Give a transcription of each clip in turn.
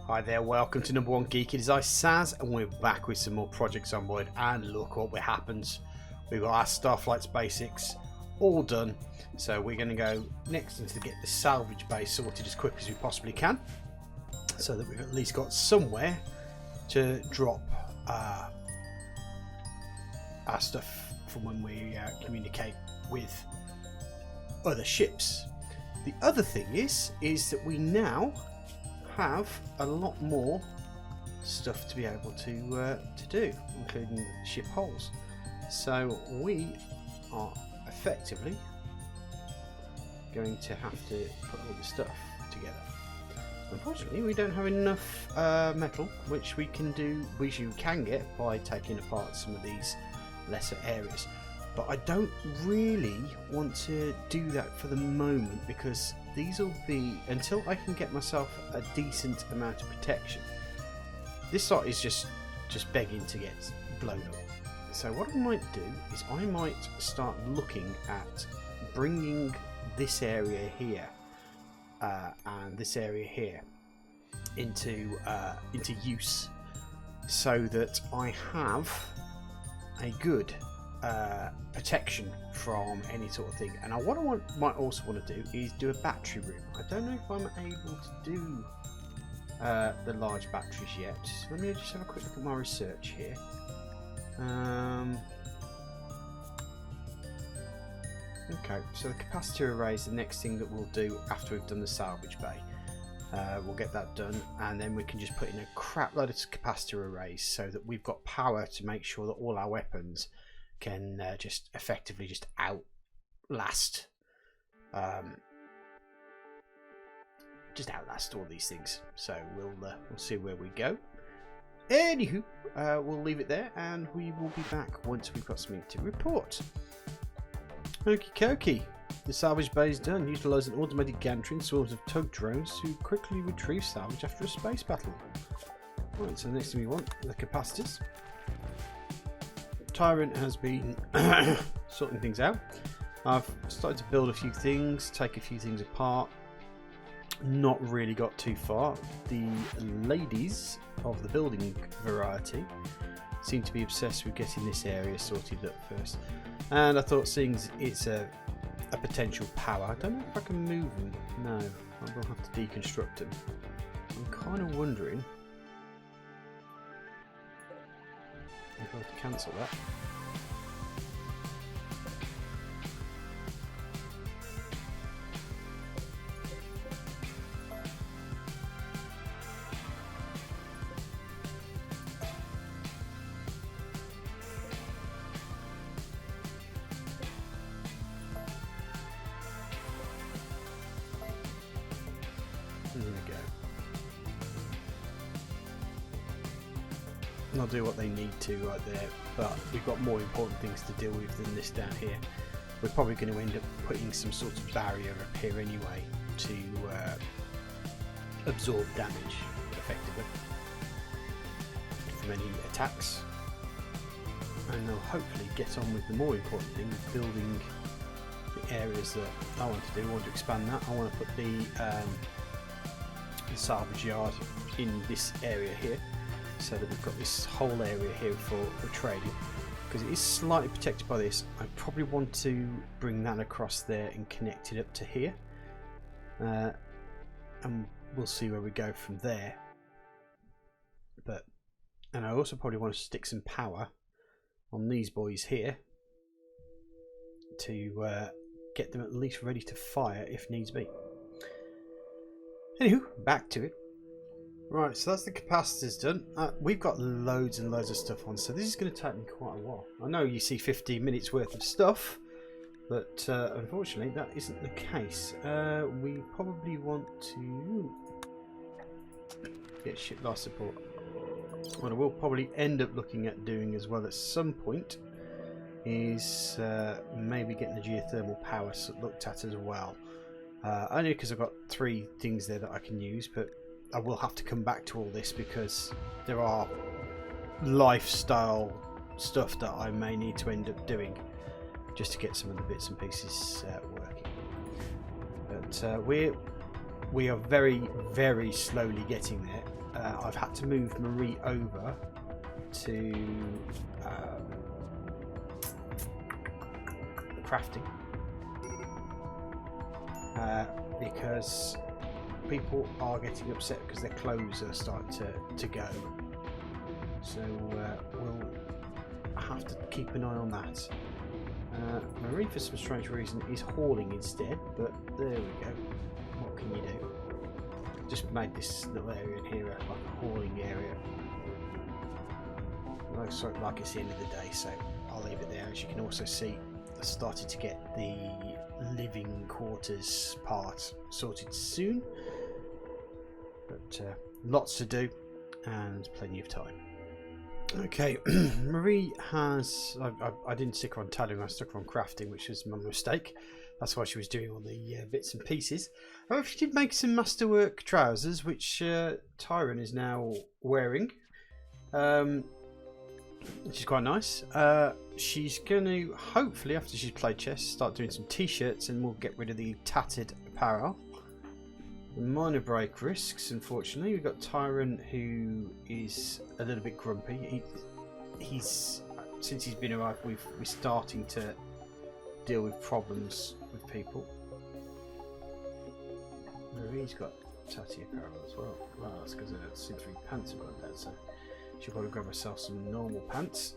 Hi there, welcome to number one Geek. It is I, Saz, and we're back with some more projects on board. And look what happens. We've got our Starflight's basics all done. So we're going to go next into get the salvage base sorted as quick as we possibly can, so that we've at least got somewhere to drop our stuff from when we communicate with other ships. The other thing is that we now have a lot more stuff to be able to do, including ship holes. So we are effectively going to have to put all the stuff together. Unfortunately, we don't have enough metal, which we can get by taking apart some of these lesser areas. But I don't really want to do that for the moment, because these will be, until I can get myself a decent amount of protection, this site is just begging to get blown up. So what I might do is I might start looking at bringing this area here and this area here into use, so that I have a good protection from any sort of thing. And what I might also want to do is do a battery room. I don't know if I'm able to do the large batteries yet. Let me just have a quick look at my research here. Okay, so the capacitor array is the next thing that we'll do after we've done the salvage bay. We'll get that done, and then we can just put in a crap load of capacitor arrays, so that we've got power to make sure that all our weapons can just effectively just outlast all these things. So we'll see where we go. Anywho, we'll leave it there, and we will be back once we've got something to report. Okie dokie. The salvage bay is done. Utilise an automated gantry and swarms of tug drones to quickly retrieve salvage after a space battle. Right, so the next thing we want are the capacitors. Tyrant has been sorting things out. I've started to build a few things, take a few things apart. Not really got too far. The ladies of the building variety seem to be obsessed with getting this area sorted up first. And I thought, seeing it's a potential power, I don't know if I can move them. No, I will have to deconstruct them. I'm kind of wondering if I have to cancel that. There we go. I'll do what they need to right there, but we've got more important things to deal with than this down here. We're probably going to end up putting some sort of barrier up here anyway to absorb damage effectively from any attacks, and they'll hopefully get on with the more important thing, building the areas that I want to do. I want to expand that. I want to put the salvage yard in this area here, so that we've got this whole area here for trading, because it is slightly protected by this. I probably want to bring that across there and connect it up to here, and we'll see where we go from there. And I also probably want to stick some power on these boys here to get them at least ready to fire if needs be. Anywho, back to it. Right, so that's the capacitors done. We've got loads and loads of stuff on, so this is going to take me quite a while. I know you see 15 minutes worth of stuff, but unfortunately that isn't the case. We probably want to get ship life support. What I will probably end up looking at doing as well at some point is maybe getting the geothermal power looked at as well. Only because I've got 3 things there that I can use, but I will have to come back to all this because there are lifestyle stuff that I may need to end up doing just to get some of the bits and pieces working. But we are very, very slowly getting there. I've had to move Marie over to crafting because people are getting upset because their clothes are starting to go. So we'll have to keep an eye on that. Marie, for some strange reason, is hauling instead, but there we go. What can you do? Just made this little area in here like a hauling area. Looks like it's the end of the day, so I'll leave it there. As you can also see, I started to get the living quarters part sorted soon, but lots to do and plenty of time. Okay, Marie has... I didn't stick her on tailoring, I stuck her on crafting, which was my mistake. That's why she was doing all the bits and pieces. However, she did make some masterwork trousers, which Tyron is now wearing. Which is quite nice. She's going to, hopefully, after she's played chess, start doing some t-shirts, and we'll get rid of the tattered apparel. The minor break risks, unfortunately. We've got Tyron, who is a little bit grumpy. He's since he's been arrived, we're starting to deal with problems with people. Marie's got tatty apparel as well. Well, that's because her see-through pants have gone down, so she'll probably grab herself some normal pants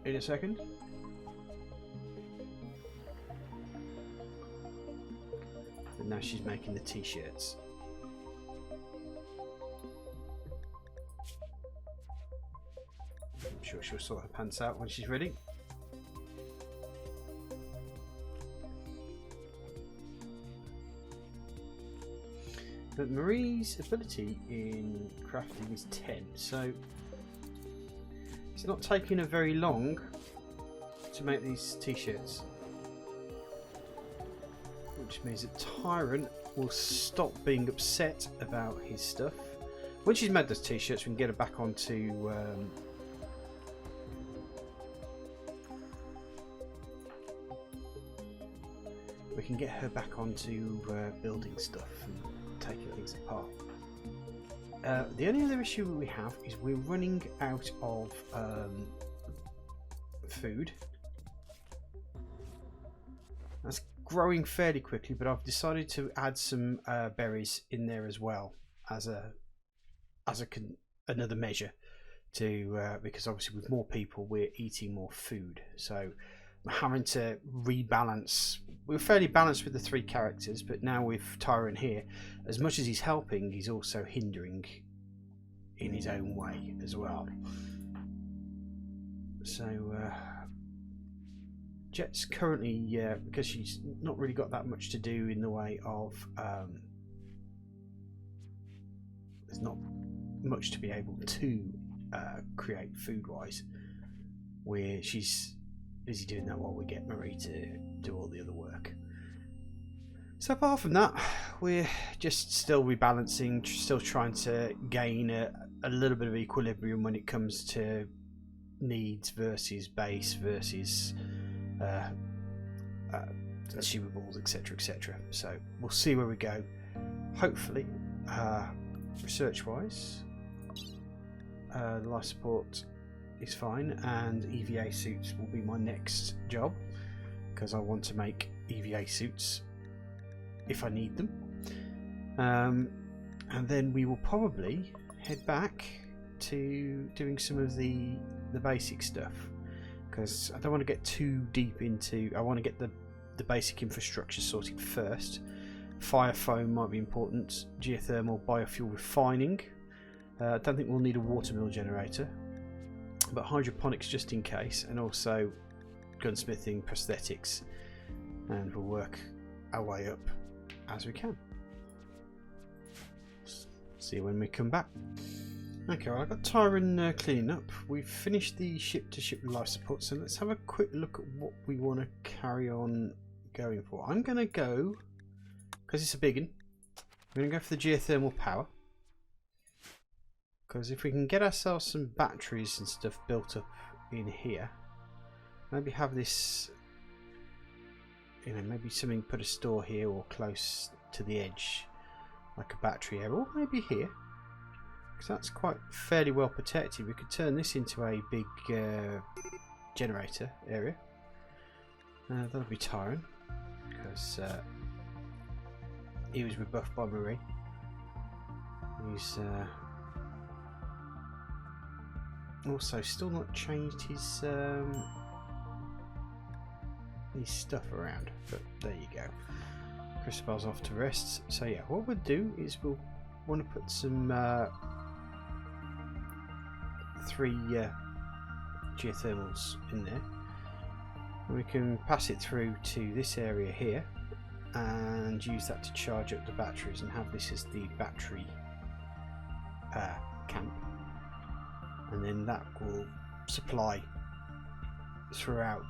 in a second. But now she's making the t-shirts. I'm sure she'll sort her pants out when she's ready. But Marie's ability in crafting is 10, so it's not taking her very long to make these t-shirts. Which means that Tyrant will stop being upset about his stuff. When she's made those t-shirts, we can get her back onto building stuff and taking things apart. The only other issue we have is we're running out of food. That's growing fairly quickly, but I've decided to add some berries in there as well as another measure to because obviously with more people we're eating more food, so I'm having to rebalance. We're fairly balanced with the three characters, but now with Tyron here, as much as he's helping, he's also hindering in his own way as well. So Jet's currently, because she's not really got that much to do in the way of there's not much to be able to create food-wise, where she's busy doing that while we get Marie to do all the other work. So apart from that, we're just still rebalancing, still trying to gain a little bit of equilibrium when it comes to needs versus base versus consumables, etc, etc. So we'll see where we go. Hopefully, research wise, the life support is fine, and EVA suits will be my next job, because I want to make EVA suits if I need them. And then we will probably head back to doing some of the basic stuff, because I don't want to get too deep into. I want to get the basic infrastructure sorted first. Fire foam might be important. Geothermal, biofuel refining. I don't think we'll need a watermill generator, but hydroponics just in case, and also gunsmithing, prosthetics, and we'll work our way up as we can. See you when we come back. Okay, well, I've got Tyron cleaning up. We've finished the ship-to-ship life support, so let's have a quick look at what we want to carry on going for. I'm going to go, because it's a big one, I'm going to go for the geothermal power. Because if we can get ourselves some batteries and stuff built up in here, maybe have this, you know, maybe something, put a store here or close to the edge, like a battery area, or maybe here. because that's quite fairly well protected. We could turn this into a big generator area. That'll be Tyron, because he was rebuffed by Marie. He's also still not changed his stuff around, but there you go. Christabel's off to rest. So yeah, what we'll do is we'll want to put some 3 geothermals in there. We can pass it through to this area here and use that to charge up the batteries and have this as the battery camp, and then that will supply throughout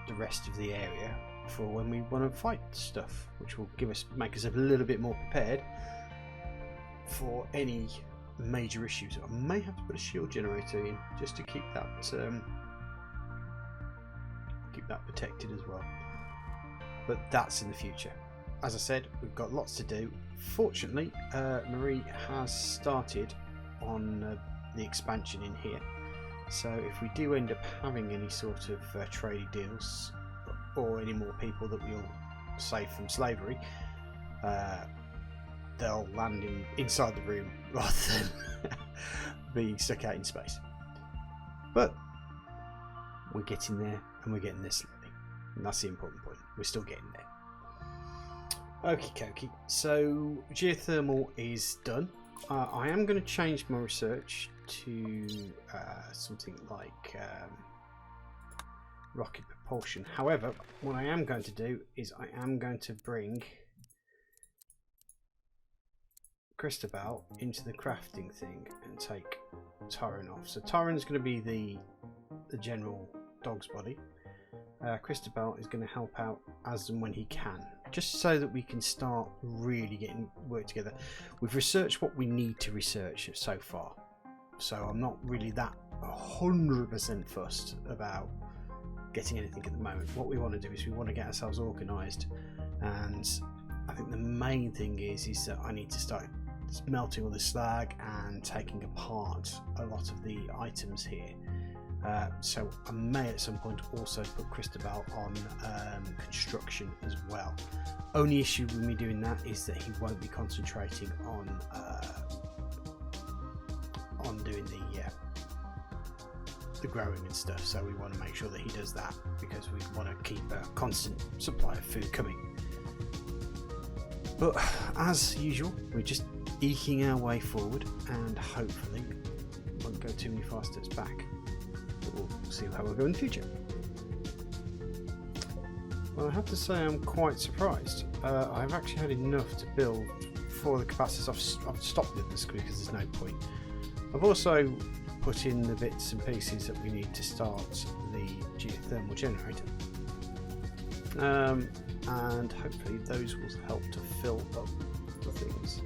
the rest of the area for when we want to fight stuff, which will make us a little bit more prepared for any major issues. I may have to put a shield generator in just to keep that protected as well, but that's in the future. As I said, we've got lots to do. Fortunately, Marie has started on the expansion in here, so if we do end up having any sort of trade deals or any more people that we'll save from slavery, they'll land inside the room rather than being stuck out in space. But we're getting there, and we're getting there slowly, and that's the important point. We're still getting there. Okie dokie, so geothermal is done. I am going to change my research to something like rocket propulsion. However, what I am going to do is I am going to bring Christabel into the crafting thing and take Tyron off. So Tyron's going to be the general dog's body. Christabel is going to help out as and when he can, just so that we can start really getting work together. We've researched what we need to research so far, so I'm not really that 100% fussed about getting anything at the moment. What we want to do is we want to get ourselves organised, and I think the main thing is that I need to start melting all the slag and taking apart a lot of the items here. So I may at some point also put Christabel on construction as well. Only issue with me doing that is that he won't be concentrating on doing the growing and stuff, so we want to make sure that he does that, because we want to keep a constant supply of food coming. But as usual, we're just eking our way forward, and hopefully won't go too many fast steps back. But we'll see how we'll go in the future. Well, I have to say I'm quite surprised. I've actually had enough to build for the capacitors. I've stopped with this because there's no point. I've also put in the bits and pieces that we need to start the geothermal generator, and hopefully those will help to fill up the things.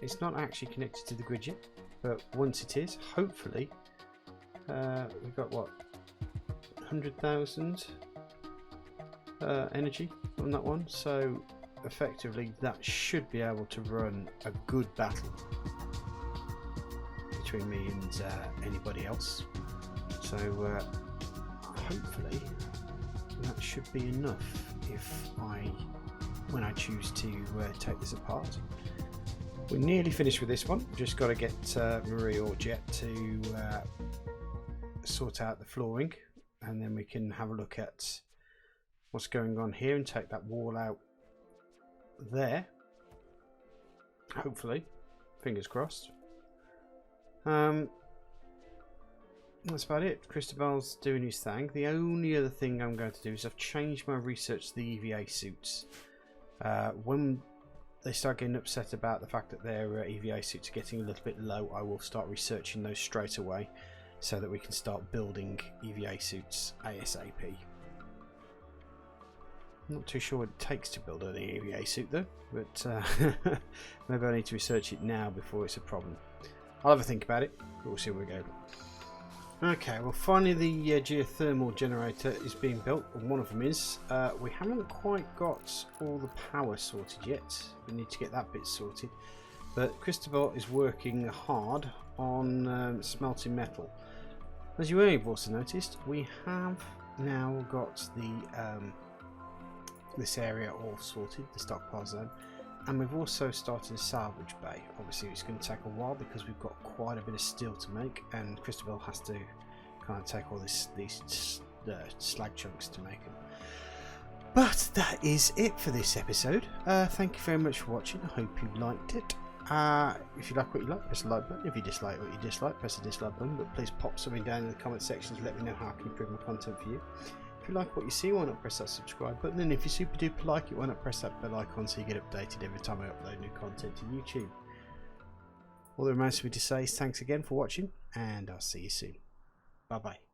It's not actually connected to the grid yet, but once it is, hopefully we've got what, 100,000 energy on that one, so effectively that should be able to run a good battle between me and anybody else. So hopefully that should be enough when I choose to take this apart. We're nearly finished with this one. Just got to get Marie or Jet to sort out the flooring, and then we can have a look at what's going on here and take that wall out there. Hopefully, fingers crossed. That's about it. Christabel's doing his thing. The only other thing I'm going to do is I've changed my research to the EVA suits. When they start getting upset about the fact that their EVA suits are getting a little bit low, I will start researching those straight away so that we can start building EVA suits ASAP. I'm not too sure what it takes to build an EVA suit though, but maybe I need to research it now before it's a problem. I'll have a think about it, but we'll see where we go. Okay, well finally the geothermal generator is being built, and one of them is. We haven't quite got all the power sorted yet. We need to get that bit sorted. but Cristobal is working hard on smelting metal. As you may have also noticed, we have now got the this area all sorted, the stockpile zone, and we've also started a salvage bay. Obviously it's going to take a while because we've got quite a bit of steel to make, and Cristobal has to kind of take all these slag chunks to make them. But that is it for this episode. Thank you very much for watching. I hope you liked it. If you like what you like, press the like button. If you dislike what you dislike, press the dislike button. But please pop something down in the comment section to let me know how I can improve my content for you. If you like what you see, why not press that subscribe button? And if you super duper like it, why not press that bell icon so you get updated every time I upload new content to YouTube. All that remains for me to say is thanks again for watching, and I'll see you soon. Bye bye.